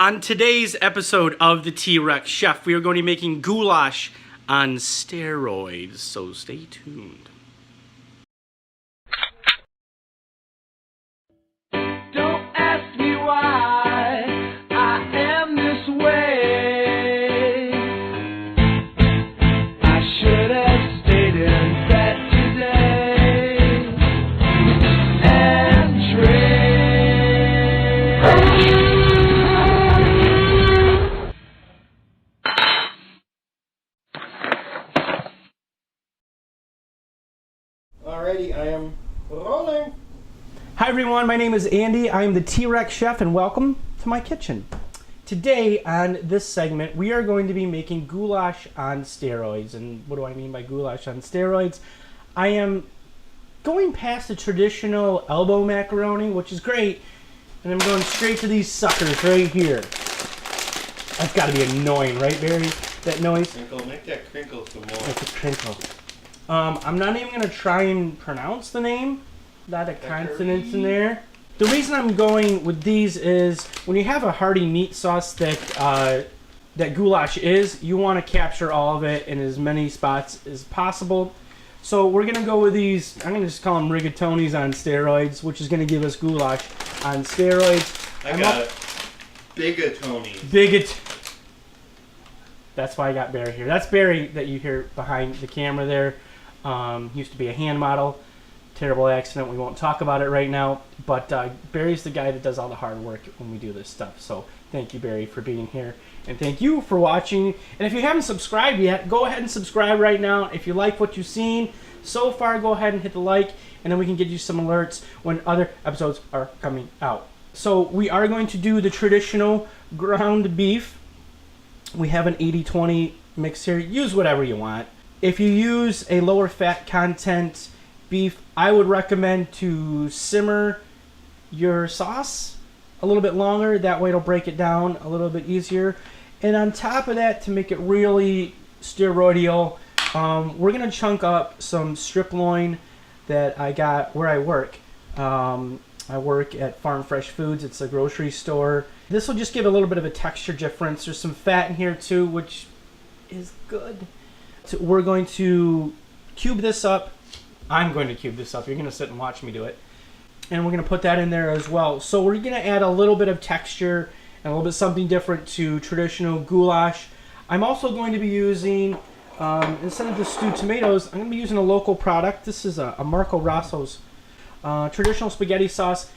On today's episode of the T-Rex Chef, we are going to be making goulash on steroids, so stay tuned. Don't ask me why I am this way. I should have stayed in bed today and Alrighty, I am rolling. Hi everyone, my name is Andy. I am the T-Rex Chef and welcome to my kitchen. Today on this segment, we are going to be making goulash on steroids. And what do I mean by goulash on steroids? I am going past the traditional elbow macaroni, which is great, and I'm going straight to these suckers right here. That's got to be annoying, right, Barry? That noise? Crinkle, make that crinkle some more. That's a crinkle. I'm not even going to try and pronounce the name. A lot of consonants in there. The reason I'm going with these is when you have a hearty meat sauce that goulash is, you want to capture all of it in as many spots as possible. So we're going to go with these, I'm going to just call them rigatonis on steroids, which is going to give us goulash on steroids. I got it. Bigatonis. That's why I got Barry here. That's Barry that you hear behind the camera there. Used to be a hand model. Terrible accident. We won't talk about it right now. But Barry's the guy that does all the hard work when we do this stuff. So thank you, Barry, for being here. And thank you for watching. And if you haven't subscribed yet, go ahead and subscribe right now. If you like what you've seen so far, go ahead and hit the like. And then we can get you some alerts when other episodes are coming out. So we are going to do the traditional ground beef. We have an 80-20 mix here. Use whatever you want. If you use a lower fat content beef, I would recommend to simmer your sauce a little bit longer. That way it'll break it down a little bit easier. And on top of that, to make it really steroidal, we're going to chunk up some strip loin that I got where I work. I work at Farm Fresh Foods. It's a grocery store. This will just give a little bit of a texture difference. There's some fat in here too, which is good. So we're going to cube this up. I'm going to cube this up. You're going to sit and watch me do it. And we're going to put that in there as well. So we're going to add a little bit of texture and a little bit something different to traditional goulash. I'm also going to be using, instead of the stewed tomatoes, I'm going to be using a local product. This is a Marco Rosso's traditional spaghetti sauce.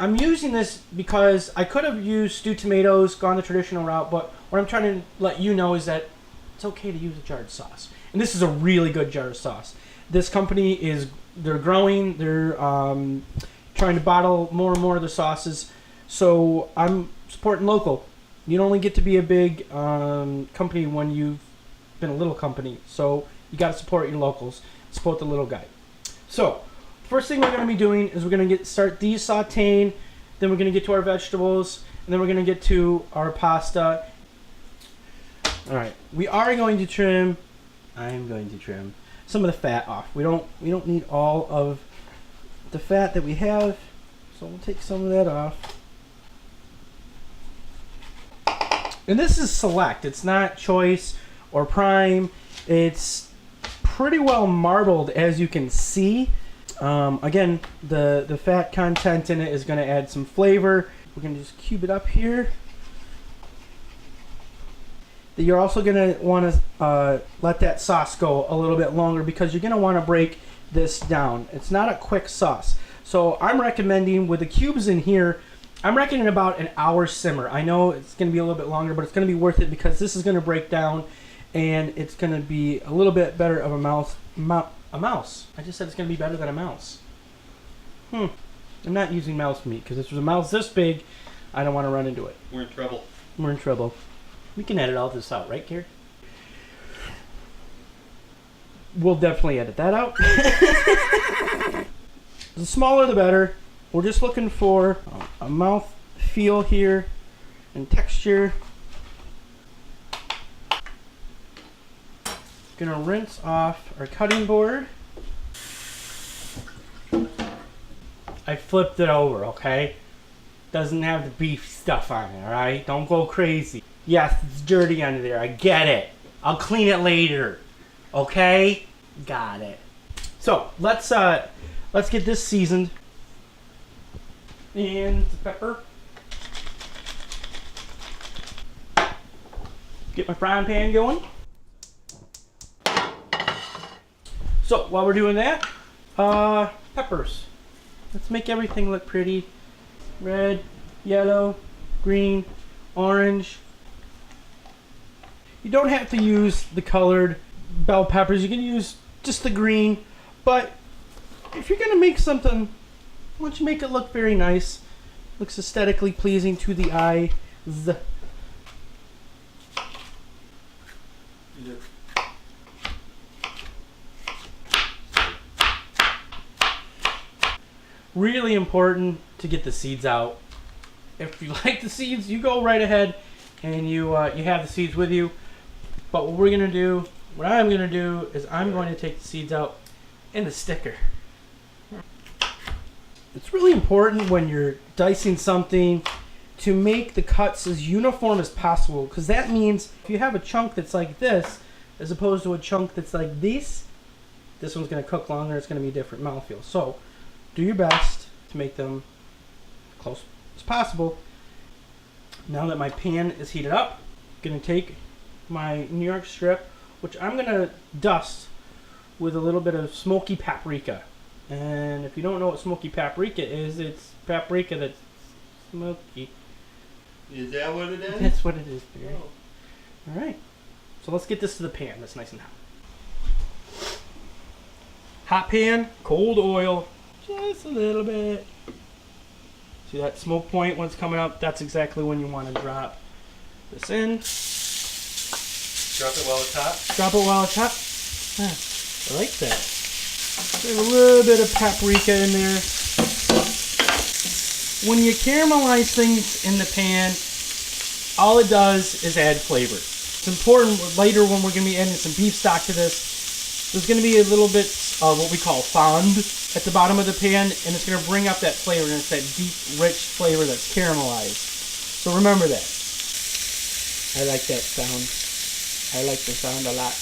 I'm using this because I could have used stewed tomatoes, gone the traditional route, but what I'm trying to let you know is that it's okay to use a jarred sauce. And this is a really good jarred sauce. This company they're growing, they're trying to bottle more and more of the sauces. So I'm supporting local. You don't only get to be a big company when you've been a little company. So you got to support your locals, support the little guy. So first thing we're going to be doing is we're going to start these sauteing, then we're going to get to our vegetables, and then we're going to get to our pasta. All right, we are going to trim. I'm going to trim some of the fat off. We don't need all of the fat that we have, so we'll take some of that off. And this is select. It's not choice or prime. It's pretty well marbled, as you can see. Again, the fat content in it is going to add some flavor. We're going to just cube it up here. You're also going to want to let that sauce go a little bit longer because you're going to want to break this down. It's not a quick sauce. So I'm recommending with the cubes in here, I'm reckoning about an hour simmer. I know it's going to be a little bit longer, but it's going to be worth it because this is going to break down and it's going to be a little bit better of a mouse. I just said it's going to be better than a mouse. I'm not using mouse meat because if there's a mouse this big, I don't want to run into it. We're in trouble. We're in trouble. We can edit all this out, right, Gary? We'll definitely edit that out. The smaller the better. We're just looking for a mouth feel here and texture. Gonna rinse off our cutting board. I flipped it over, okay? doesn't have the beef stuff on it, alright? Don't go crazy. Yes, it's dirty under there. I get it. I'll clean it later. Okay? Got it. So, let's get this seasoned. And the pepper. Get my frying pan going. So, while we're doing that, peppers. Let's make everything look pretty. Red, yellow, green, orange. You don't have to use the colored bell peppers. You can use just the green. But if you're going to make something, why don't you make it look very nice? Looks aesthetically pleasing to the eyes. Really important to get the seeds out. If you like the seeds, you go right ahead and you have the seeds with you. But what I'm gonna do is I'm going to take the seeds out in the sticker. It's really important when you're dicing something to make the cuts as uniform as possible, because that means if you have a chunk that's like this as opposed to a chunk that's like this one's gonna cook longer. It's gonna be a different mouthfeel. So do your best to make them close as possible. Now that my pan is heated up, I'm going to take my New York strip, which I'm going to dust with a little bit of smoky paprika. And if you don't know what smoky paprika is, it's paprika that's smoky. Is that what it is? That's what it is, Barry. Oh. Alright, so let's get this to the pan that's nice and hot. Hot pan, cold oil, just a little bit. See that smoke point when it's coming up? That's exactly when you want to drop this in. Drop it while it's hot? Drop it while it's hot. Ah, I like that. There's a little bit of paprika in there. When you caramelize things in the pan, all it does is add flavor. It's important later when we're going to be adding some beef stock to this. There's going to be a little bit of what we call fond at the bottom of the pan, and it's going to bring up that flavor, and it's that deep, rich flavor that's caramelized. So remember that. I like that sound. I like the sound a lot.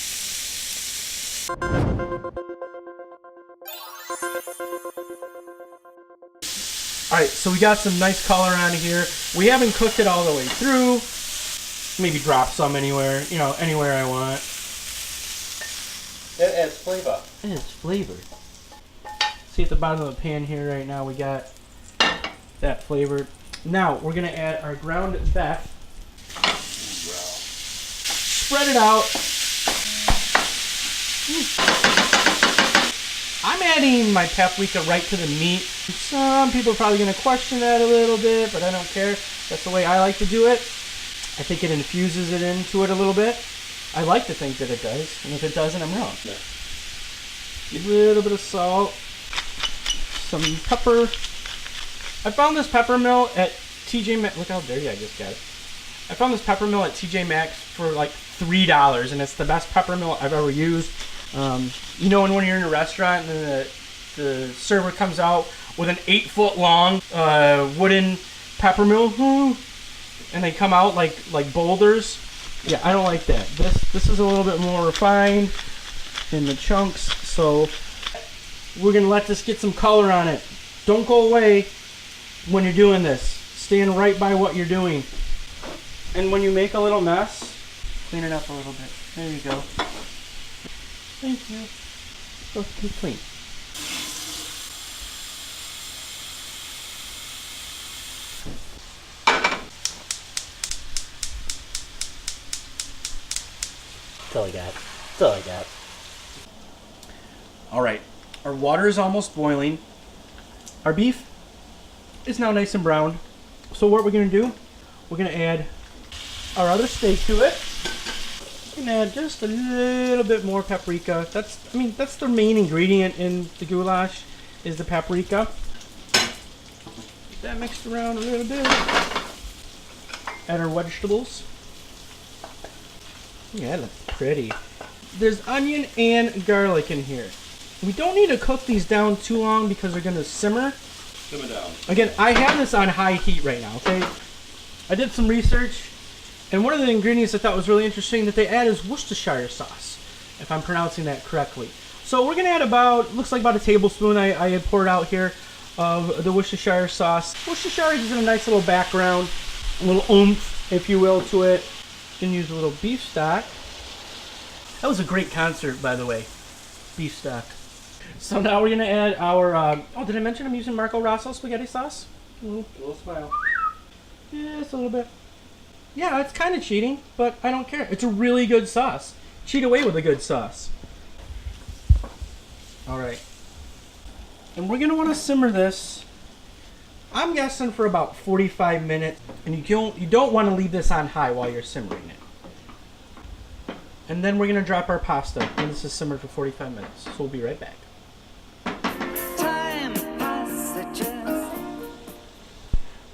Alright, so we got some nice color on here. We haven't cooked it all the way through. Maybe drop some anywhere, anywhere I want. That adds flavor. It's flavor. See at the bottom of the pan here right now, we got that flavor. Now we're gonna add our ground beef. Spread it out. I'm adding my paprika right to the meat. Some people are probably gonna question that a little bit, but I don't care. That's the way I like to do it. I think it infuses it into it a little bit. I like to think that it does, and if it doesn't, I'm wrong. Yeah. A little bit of salt, some pepper. I found this pepper mill at TJ Maxx. Look how dirty I just got it. I found this pepper mill at TJ Maxx for like $3, and it's the best pepper mill I've ever used. And when you're in a restaurant and the server comes out with an 8-foot long wooden pepper mill, and they come out like boulders. Yeah, I don't like that. This is a little bit more refined in the chunks, so we're gonna let this get some color on it. Don't go away when you're doing this. Stand right by what you're doing. And when you make a little mess, clean it up a little bit. There you go. Thank you. Supposed to be clean. That's all I got. Alright, our water is almost boiling. Our beef is now nice and brown. So what we're going to do, we're going to add our other steak to it. We're going to add just a little bit more paprika. That's the main ingredient in the goulash, is the paprika. Get that mixed around a little bit. Add our vegetables. Yeah, that looks pretty. There's onion and garlic in here. We don't need to cook these down too long because they're going to simmer. Simmer down. Again, I have this on high heat right now, okay? I did some research, and one of the ingredients I thought was really interesting that they add is Worcestershire sauce, if I'm pronouncing that correctly. So we're gonna add about, looks like about a tablespoon I had poured out here of the Worcestershire sauce. Worcestershire gives it a nice little background, a little oomph, if you will, to it. You can use a little beef stock. That was a great concert, by the way. Beef stock. So now we're gonna add our, oh, did I mention I'm using Marco Rosso spaghetti sauce? A little smile. Just a little bit. Yeah, it's kind of cheating, but I don't care. It's a really good sauce. Cheat away with a good sauce. All right. And we're gonna want to simmer this, I'm guessing, for about 45 minutes. And you don't want to leave this on high while you're simmering it. And then we're gonna drop our pasta when this is simmered for 45 minutes. So we'll be right back.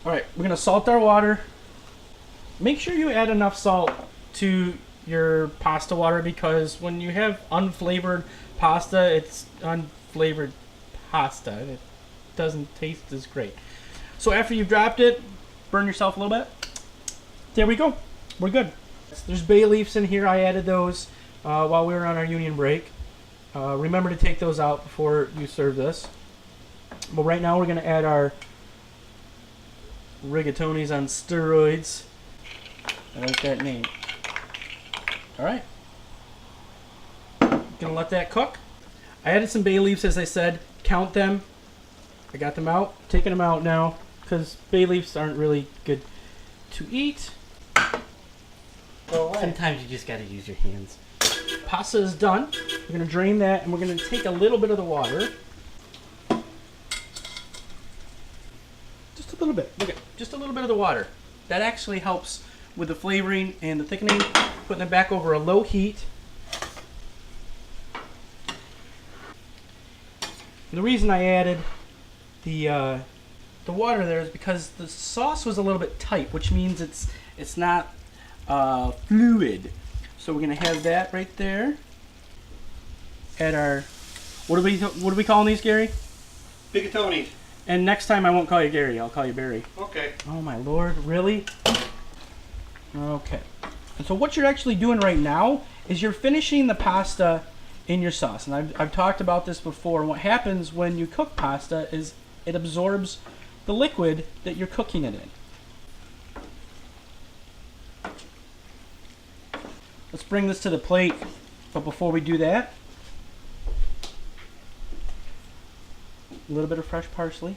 All right, we're gonna salt our water. Make sure you add enough salt to your pasta water, because when you have unflavored pasta, it's unflavored pasta. It doesn't taste as great. So after you've dropped it, burn yourself a little bit. There we go. We're good. There's bay leaves in here. I added those while we were on our union break. Remember to take those out before you serve this. But right now we're going to add our rigatonis on steroids. I like that name. Alright. Gonna let that cook. I added some bay leaves, as I said. Count them. I got them out. Taking them out now, because bay leaves aren't really good to eat. Sometimes you just gotta use your hands. Pasta is done. We're gonna drain that, and we're gonna take a little bit of the water. Just a little bit. Look at, just a little bit of the water. That actually helps with the flavoring and the thickening. Putting it back over a low heat. And the reason I added the water there is because the sauce was a little bit tight, which means it's not fluid. So we're gonna have that right there. Add our, what are we calling these, Gary? Rigatonis. And next time I won't call you Gary, I'll call you Barry. Okay. Oh my lord, really? Okay. And so what you're actually doing right now is you're finishing the pasta in your sauce. And I've talked about this before. What happens when you cook pasta is it absorbs the liquid that you're cooking it in. Let's bring this to the plate. But before we do that, a little bit of fresh parsley,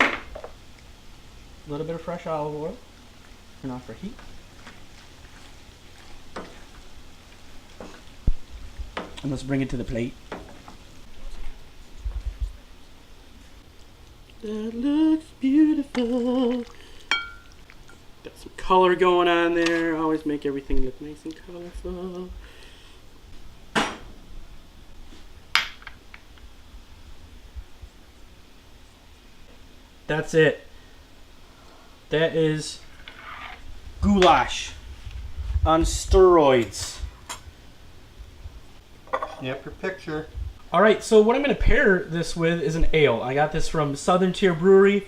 a little bit of fresh olive oil. Turn off our heat. And let's bring it to the plate. That looks beautiful. Got some color going on there. Always make everything look nice and colorful. That's it. That is goulash on steroids. Snap your picture. Alright, so what I'm going to pair this with is an ale. I got this from Southern Tier Brewery.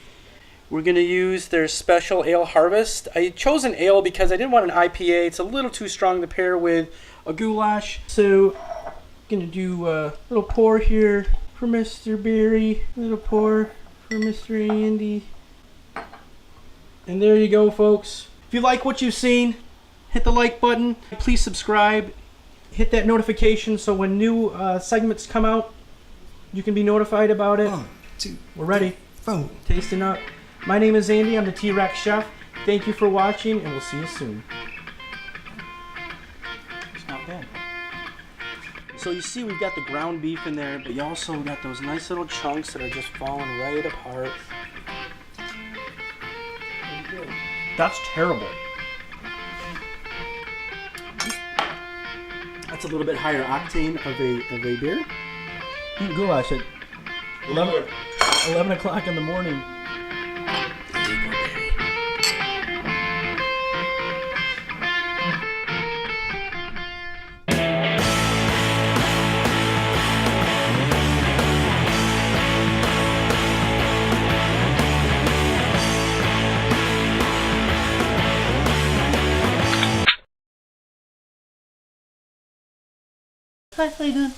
We're going to use their special ale harvest. I chose an ale because I didn't want an IPA. It's a little too strong to pair with a goulash. So I'm going to do a little pour here for Mr. Barry. A little pour for Mr. Andy. And there you go, folks. If you like what you've seen, hit the like button. Please subscribe. Hit that notification so when new segments come out, you can be notified about it. 1, 2, We're ready. 4. Tasting up. My name is Andy. I'm the T-Rex Chef. Thank you for watching, and we'll see you soon. It's not bad. So you see we've got the ground beef in there, but you also got those nice little chunks that are just falling right apart. That's terrible. That's a little bit higher octane of a beer. Eat goulash at 11 o'clock in the morning. Hi, how you doing?